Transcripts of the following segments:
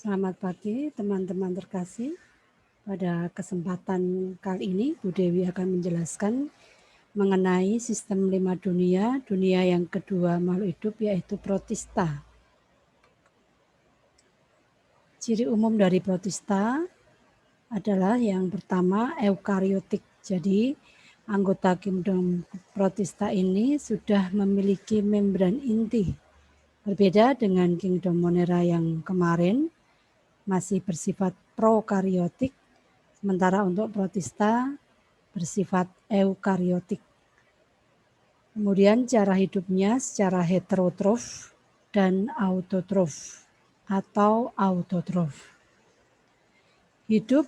Selamat pagi teman-teman terkasih. Pada kesempatan kali ini Bu Dewi akan menjelaskan mengenai sistem 5 dunia, dunia yang kedua makhluk hidup yaitu protista. Ciri umum dari protista adalah yang pertama eukariotik. Jadi anggota kingdom protista ini sudah memiliki membran inti. Berbeda dengan kingdom monera yang kemarin masih bersifat prokariotik. Sementara untuk protista bersifat eukariotik. Kemudian cara hidupnya secara heterotrof dan autotrof atau autotrof. Hidup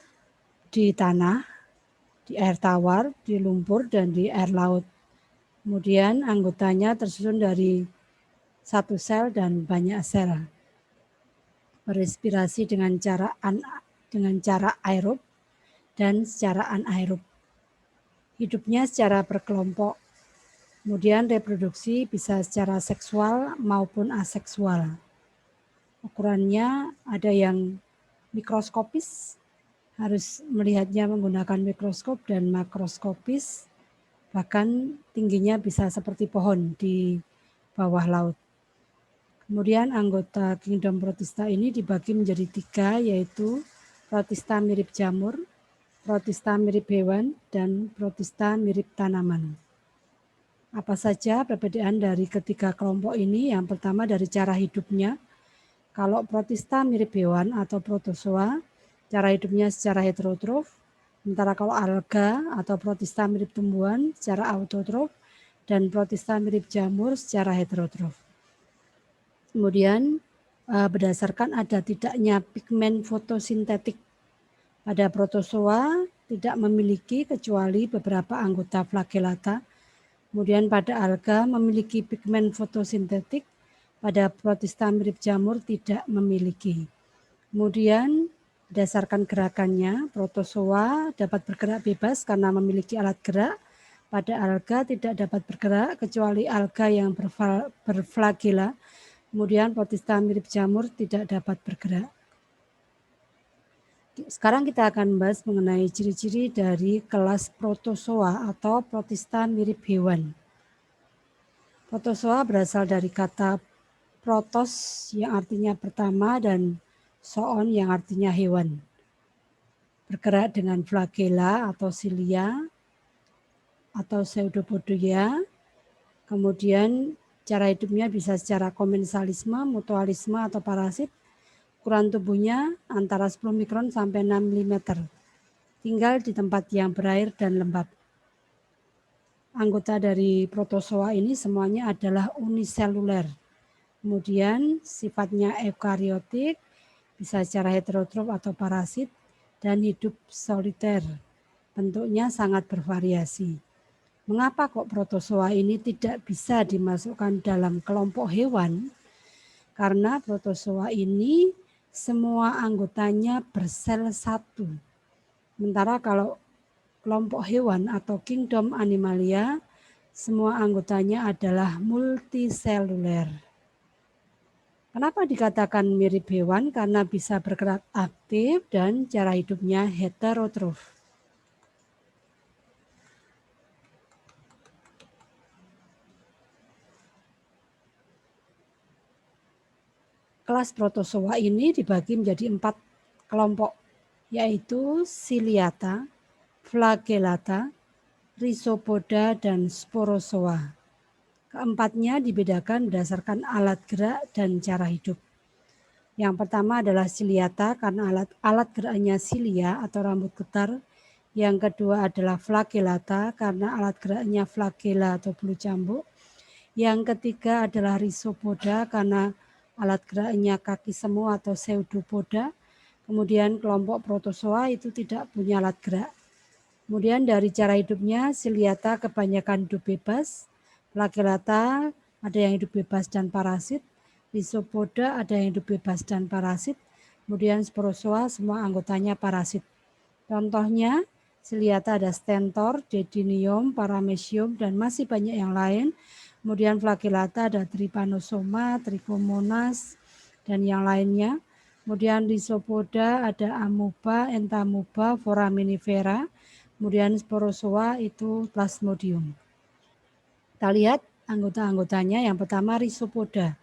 di tanah, di air tawar, di lumpur, dan di air laut. Kemudian anggotanya tersusun dari satu sel dan banyak sel. Berespirasi dengan cara aerob dan secara anaerob. Hidupnya secara berkelompok. Kemudian reproduksi bisa secara seksual maupun aseksual. Ukurannya ada yang mikroskopis, harus melihatnya menggunakan mikroskop, dan makroskopis, bahkan tingginya bisa seperti pohon di bawah laut. Kemudian anggota kingdom protista ini dibagi menjadi 3, yaitu protista mirip jamur, protista mirip hewan, dan protista mirip tanaman. Apa saja perbedaan dari ketiga kelompok ini? Yang pertama dari cara hidupnya. Kalau protista mirip hewan atau protozoa, cara hidupnya secara heterotrof. Sementara kalau alga atau protista mirip tumbuhan secara autotrof, dan protista mirip jamur secara heterotrof. Kemudian berdasarkan ada tidaknya pigmen fotosintetik pada protozoa tidak memiliki kecuali beberapa anggota flagellata. Kemudian pada alga memiliki pigmen fotosintetik, pada protista mirip jamur tidak memiliki. Kemudian berdasarkan gerakannya, protozoa dapat bergerak bebas karena memiliki alat gerak. Pada alga tidak dapat bergerak kecuali alga yang berflagela. Kemudian protista mirip jamur tidak dapat bergerak. Sekarang kita akan membahas mengenai ciri-ciri dari kelas protozoa atau protista mirip hewan. Protozoa berasal dari kata protos yang artinya pertama dan zoon yang artinya hewan. Bergerak dengan flagela atau silia atau pseudopodia. Kemudian cara hidupnya bisa secara komensalisme, mutualisme, atau parasit. Ukuran tubuhnya antara 10 mikron sampai 6 mm. Tinggal di tempat yang berair dan lembab. Anggota dari protozoa ini semuanya adalah uniseluler. Kemudian sifatnya eukariotik, bisa secara heterotrof atau parasit, dan hidup soliter. Bentuknya sangat bervariasi. Mengapa kok protozoa ini tidak bisa dimasukkan dalam kelompok hewan? Karena protozoa ini semua anggotanya bersel satu. Sementara kalau kelompok hewan atau kingdom animalia, semua anggotanya adalah multiseluler. Kenapa dikatakan mirip hewan? Karena bisa bergerak aktif dan cara hidupnya heterotrof. Kelas protozoa ini dibagi menjadi 4 kelompok, yaitu ciliata, flagellata, rhizopoda, dan sporozoa. Keempatnya dibedakan berdasarkan alat gerak dan cara hidup. Yang pertama adalah ciliata karena alat geraknya silia atau rambut getar. Yang kedua adalah flagellata karena alat geraknya flagella atau bulu cambuk. Yang ketiga adalah rhizopoda karena alat geraknya kaki semu atau pseudopoda. Kemudian kelompok protozoa itu tidak punya alat gerak. Kemudian dari cara hidupnya, ciliata kebanyakan hidup bebas, flagellata ada yang hidup bebas dan parasit, rhizopoda ada yang hidup bebas dan parasit, kemudian sporozoa semua anggotanya parasit. Contohnya, ciliata ada stentor, dedinium, paramecium, dan masih banyak yang lain. Kemudian flagellata ada trypanosoma, trichomonas, dan yang lainnya. Kemudian Rhizopoda ada amoeba, entamoeba, foraminifera. Kemudian Sporozoa itu Plasmodium. Kita lihat anggota-anggotanya. Yang pertama Rhizopoda.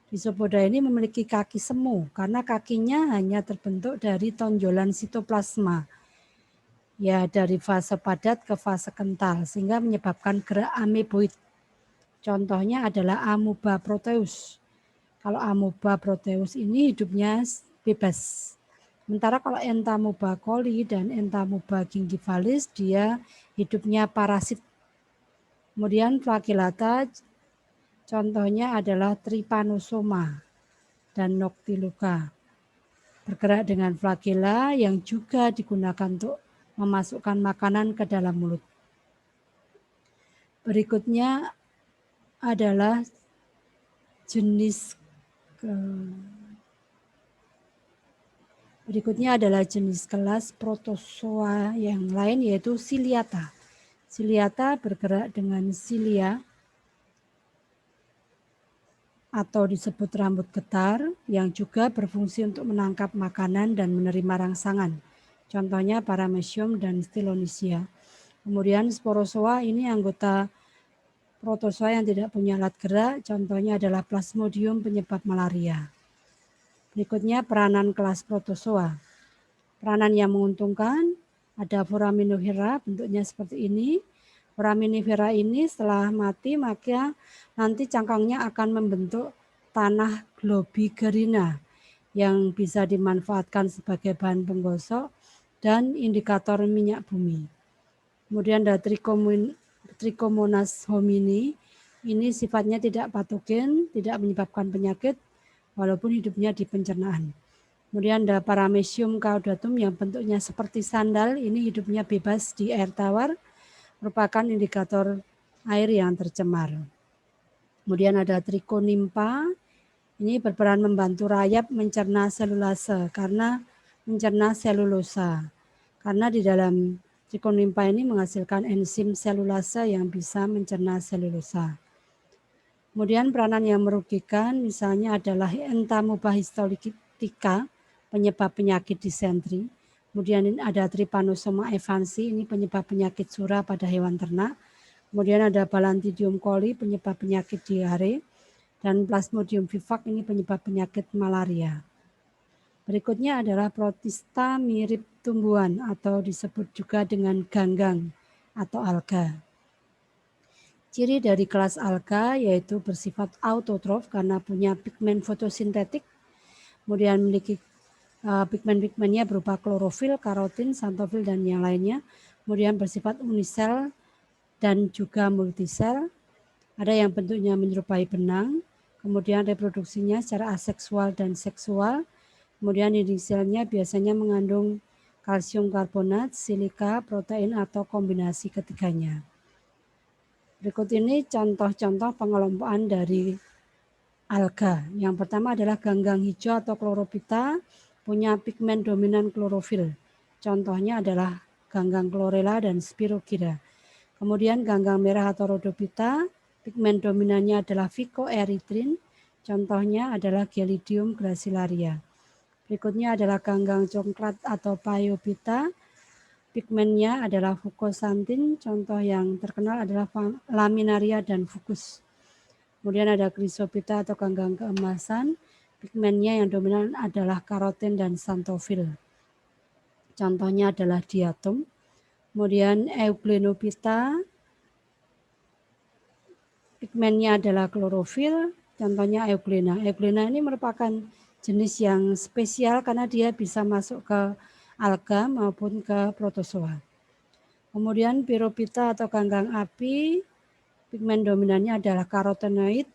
Rhizopoda ini memiliki kaki semu karena kakinya hanya terbentuk dari tonjolan sitoplasma. Ya, dari fase padat ke fase kental sehingga menyebabkan gerak ameboid. Contohnya adalah Amoeba proteus. Kalau Amoeba proteus ini hidupnya bebas. Sementara kalau Entamoeba coli dan Entamoeba gingivalis dia hidupnya parasit. Kemudian flagellata contohnya adalah Trypanosoma dan Noctiluca. Bergerak dengan flagella yang juga digunakan untuk memasukkan makanan ke dalam mulut. Berikutnya adalah jenis kelas protozoa yang lain yaitu Ciliata. Ciliata bergerak dengan cilia atau disebut rambut getar yang juga berfungsi untuk menangkap makanan dan menerima rangsangan. Contohnya Paramecium dan Stylonychia. Kemudian Sporozoa ini anggota protozoa yang tidak punya alat gerak, contohnya adalah Plasmodium penyebab malaria. Berikutnya peranan kelas protozoa. Peranan yang menguntungkan ada Foraminifera, bentuknya seperti ini. Foraminifera ini setelah mati maka nanti cangkangnya akan membentuk tanah globigerina yang bisa dimanfaatkan sebagai bahan penggosok dan indikator minyak bumi. Kemudian ada Trichomonas homini, ini sifatnya tidak patogen, tidak menyebabkan penyakit walaupun hidupnya di pencernaan. Kemudian ada Paramecium caudatum yang bentuknya seperti sandal, ini hidupnya bebas di air tawar, merupakan indikator air yang tercemar. Kemudian ada Trichonympa, ini berperan membantu rayap mencerna selulase karena mencerna selulosa. Karena di dalam Trichonympa ini menghasilkan enzim selulase yang bisa mencerna selulosa. Kemudian peranan yang merugikan misalnya adalah Entamoeba histolytica, penyebab penyakit disentri. Kemudian ada Trypanosoma evansi, ini penyebab penyakit surah pada hewan ternak. Kemudian ada Balantidium coli, penyebab penyakit diare. Dan Plasmodium vivax, ini penyebab penyakit malaria. Berikutnya adalah Protista mirip tumbuhan atau disebut juga dengan ganggang atau alga. Ciri dari kelas alga yaitu bersifat autotrof karena punya pigmen fotosintetik, kemudian memiliki pigmen-pigmennya berupa klorofil, karotin, xanthofil, dan yang lainnya. Kemudian bersifat unisel dan juga multisel. Ada yang bentuknya menyerupai benang, kemudian reproduksinya secara aseksual dan seksual. Kemudian inisialnya biasanya mengandung kalsium karbonat, silika, protein, atau kombinasi ketiganya. Berikut ini contoh-contoh pengelompokan dari alga. Yang pertama adalah ganggang hijau atau chlorophyta, punya pigmen dominan klorofil. Contohnya adalah ganggang chlorella dan spirogyra. Kemudian ganggang merah atau rhodophyta, pigmen dominannya adalah phycoerythrin. Contohnya adalah Gelidium gracilaria. Berikutnya adalah ganggang coklat atau Phaeophyta. Pigmennya adalah fucoxanthin, contoh yang terkenal adalah laminaria dan fucus. Kemudian ada Chrysophyta atau ganggang keemasan, pigmennya yang dominan adalah karotin dan xanthofil. Contohnya adalah diatom. Kemudian Euglenophyta, pigmennya adalah klorofil, contohnya Euglena. Euglena ini merupakan jenis yang spesial karena dia bisa masuk ke alga maupun ke protozoa. Kemudian Pyrophyta atau ganggang api, pigmen dominannya adalah karotenoid.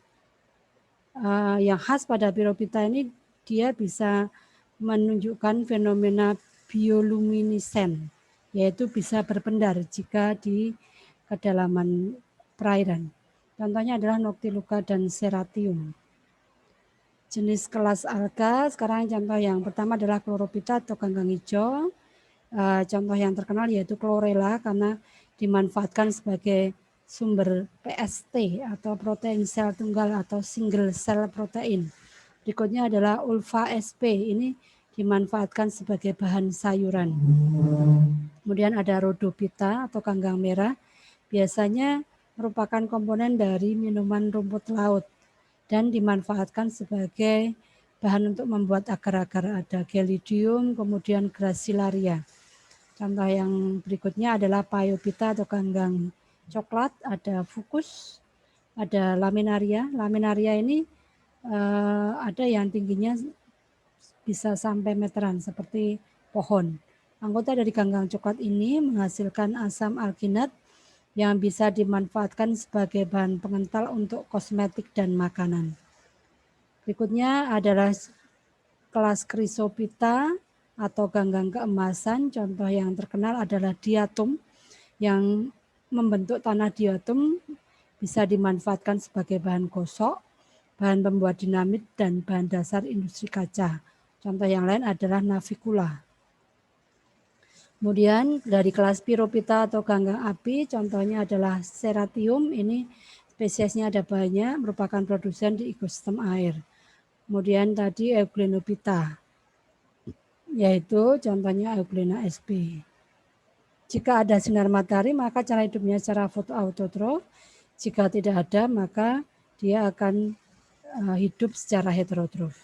Yang khas pada Pyrophyta ini dia bisa menunjukkan fenomena bioluminescent, yaitu bisa berpendar jika di kedalaman perairan. Contohnya adalah Noctiluca dan Serratium. Jenis kelas alga, sekarang contoh yang pertama adalah Chlorophyta atau ganggang hijau. Contoh yang terkenal yaitu Chlorella karena dimanfaatkan sebagai sumber PST atau protein sel tunggal atau single cell protein. Berikutnya adalah ulva SP, ini dimanfaatkan sebagai bahan sayuran. Kemudian ada rhodophyta atau ganggang merah, biasanya merupakan komponen dari minuman rumput laut dan dimanfaatkan sebagai bahan untuk membuat agar-agar. Ada gelidium, kemudian gracilaria. Contoh yang berikutnya adalah phaeophyta atau ganggang coklat, ada fucus, ada laminaria. Laminaria ini ada yang tingginya bisa sampai meteran seperti pohon. Anggota dari ganggang coklat ini menghasilkan asam alginat yang bisa dimanfaatkan sebagai bahan pengental untuk kosmetik dan makanan. Berikutnya adalah kelas Chrysophyta atau ganggang keemasan. Contoh yang terkenal adalah diatom, yang membentuk tanah diatom bisa dimanfaatkan sebagai bahan gosok, bahan pembuat dinamit, dan bahan dasar industri kaca. Contoh yang lain adalah navicula. Kemudian dari kelas Pyrophyta atau ganggang api, contohnya adalah Serratium, ini spesiesnya ada banyak, merupakan produsen di ekosistem air. Kemudian tadi Euglenophyta, yaitu contohnya Euglena sp. Jika ada sinar matahari, maka cara hidupnya secara fotoautotrof. Jika tidak ada, maka dia akan hidup secara heterotrof.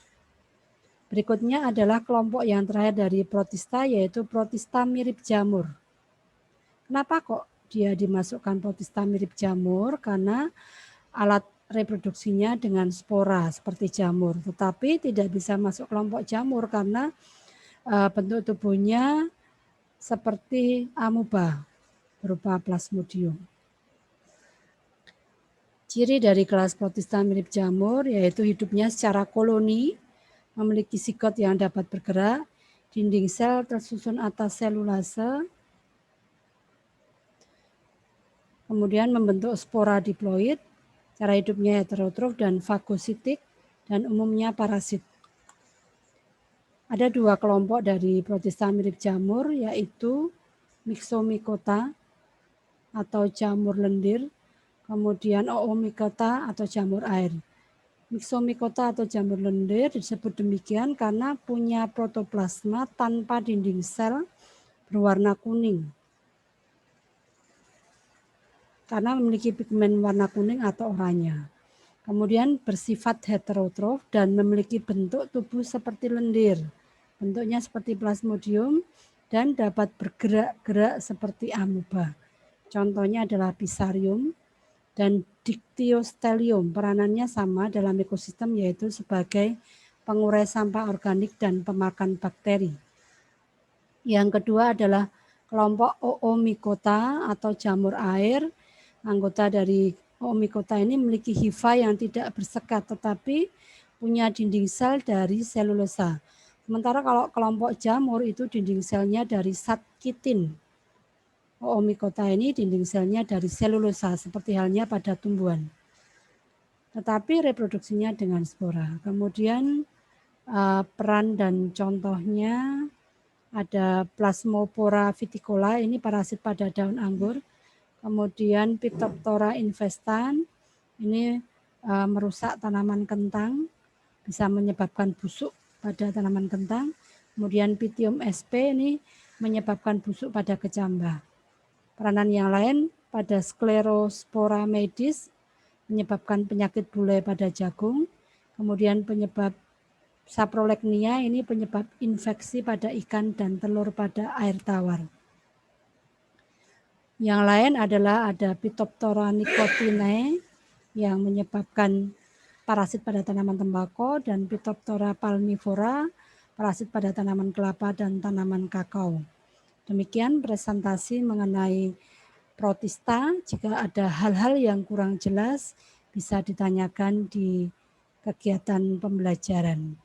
Berikutnya adalah kelompok yang terakhir dari protista, yaitu protista mirip jamur. Kenapa kok dia dimasukkan protista mirip jamur? Karena alat reproduksinya dengan spora seperti jamur, tetapi tidak bisa masuk kelompok jamur karena bentuk tubuhnya seperti amuba berupa plasmodium. Ciri dari kelas protista mirip jamur yaitu hidupnya secara koloni, memiliki sigot yang dapat bergerak, dinding sel tersusun atas selulase, kemudian membentuk spora diploid, cara hidupnya heterotrof dan fagositik, dan umumnya parasit. Ada dua kelompok dari protista mirip jamur, yaitu Myxomycota atau jamur lendir, kemudian Oomycota atau jamur air. Myxomycota atau jamur lendir disebut demikian karena punya protoplasma tanpa dinding sel berwarna kuning, karena memiliki pigmen warna kuning atau oranye. Kemudian bersifat heterotrof dan memiliki bentuk tubuh seperti lendir. Bentuknya seperti plasmodium dan dapat bergerak-gerak seperti amuba. Contohnya adalah Pisarium dan Dictyostelium. Peranannya sama dalam ekosistem, yaitu sebagai pengurai sampah organik dan pemakan bakteri. Yang kedua adalah kelompok Oomycota atau jamur air. Anggota dari Oomycota ini memiliki hifa yang tidak bersekat tetapi punya dinding sel dari selulosa. Sementara kalau kelompok jamur itu dinding selnya dari zat kitin. Oomycota ini dinding selnya dari selulosa seperti halnya pada tumbuhan. Tetapi reproduksinya dengan spora. Kemudian peran dan contohnya ada Plasmopora viticola, ini parasit pada daun anggur. Kemudian Phytophthora infestan, ini merusak tanaman kentang, bisa menyebabkan busuk pada tanaman kentang. Kemudian Pythium sp ini menyebabkan busuk pada kecambah. Peranan yang lain pada Sclerospora medis menyebabkan penyakit bule pada jagung. Kemudian penyebab Saprolegnia ini penyebab infeksi pada ikan dan telur pada air tawar. Yang lain adalah ada Phytophthora nicotinae yang menyebabkan parasit pada tanaman tembakau, dan Phytophthora palmivora parasit pada tanaman kelapa dan tanaman kakao. Demikian presentasi mengenai protista. Jika ada hal-hal yang kurang jelas bisa ditanyakan di kegiatan pembelajaran.